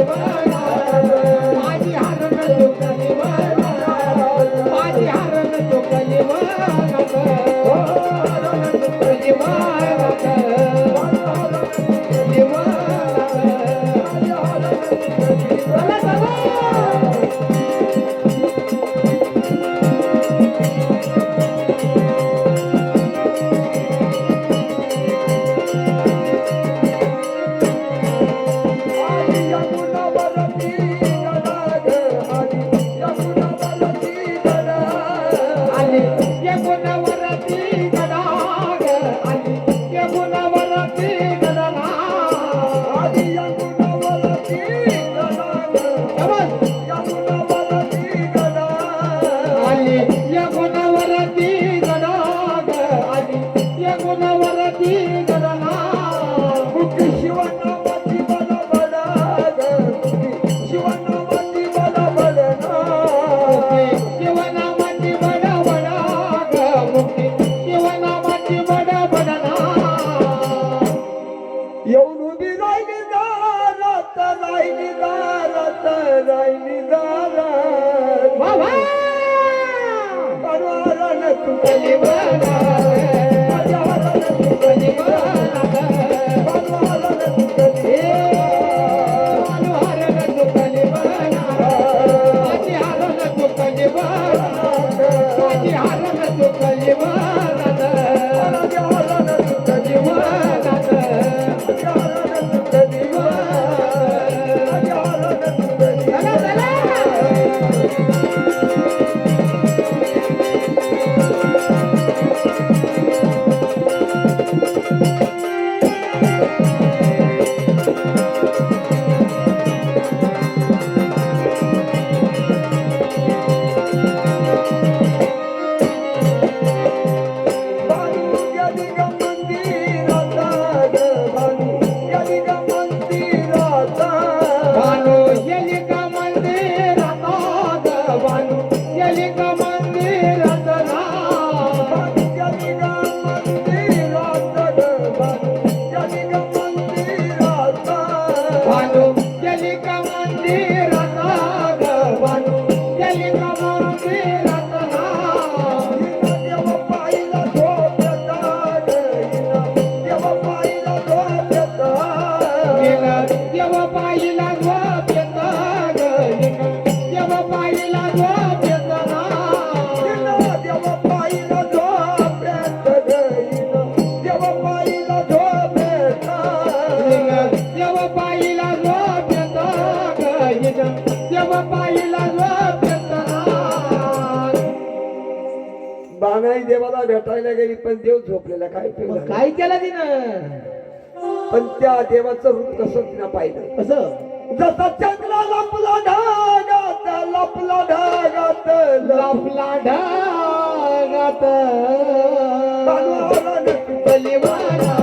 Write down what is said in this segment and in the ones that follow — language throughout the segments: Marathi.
माझी हरण चुकली माझी हरण चुकली बांगडी देवाला भेटायला गेली पण देव झोपलेला काय काय केलं तिनं पण त्या देवाचं रूप कसं तिनं पाहिलं कसं जसा चंद्र लपला ढगात लपला ढगात लपला ढगात बलिवाना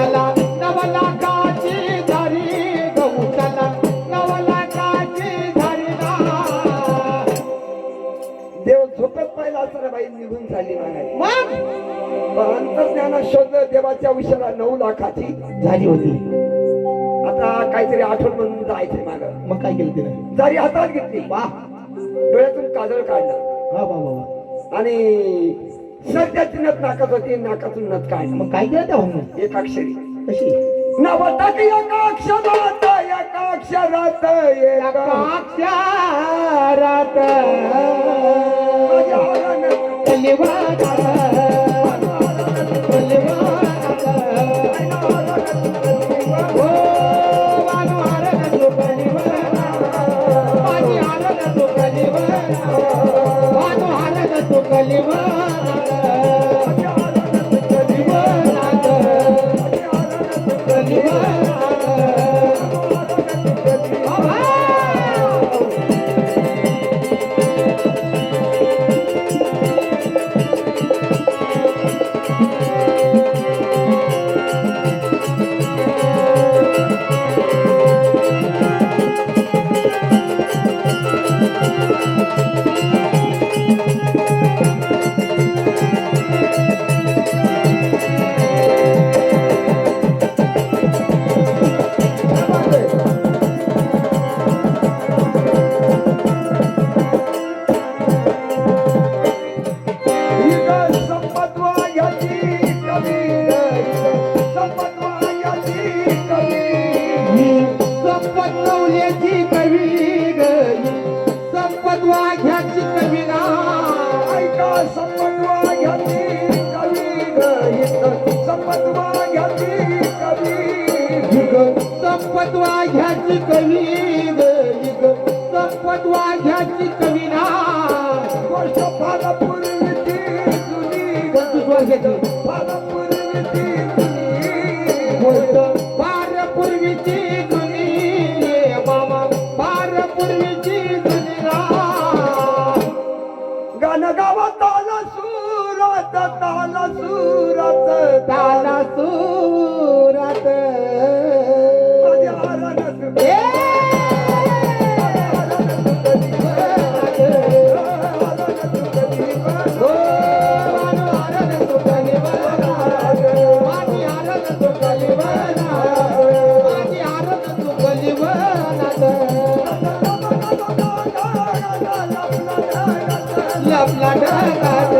गवताला नवलाखाची झाली गवताला नवलाखाची झाली ना. देव झोपत पाहिला असताना बाई निघून चालली म्हणाली. मग अंतर्ज्ञाना शोध देवाच्या विषयाला 9 लाखाची झाली होती. आता काहीतरी आठवण म्हणून जायचंय माग. मग काय केलं तिने? जारी हातात घेतली, वाह डोळ्यातून काजळ काढला हा बाबा. आणि सध्याची नथ नाकात होती, नाकातून नथ काढली. मग काय केलं त्या भाऊन? एक अक्षरी कशी? नवटाक एका अक्षरात, एका अक्षरात, एका अक्षरात माझ्या हारानं कलिवाणात संपत वाघ्याची कवी संपत वाघ्याची कवी ना. गोष्ट फार पूर्वीची जुनी, फार पूर्वीची जुनी, गोष्ट फार पूर्वीची जुनी मामा, फार पूर्वीची जुनी ना. गाणं गावा ताला सुरात, ताला सुरात, ताला सुरात माझ्या हारानं तुझं लपला ढगात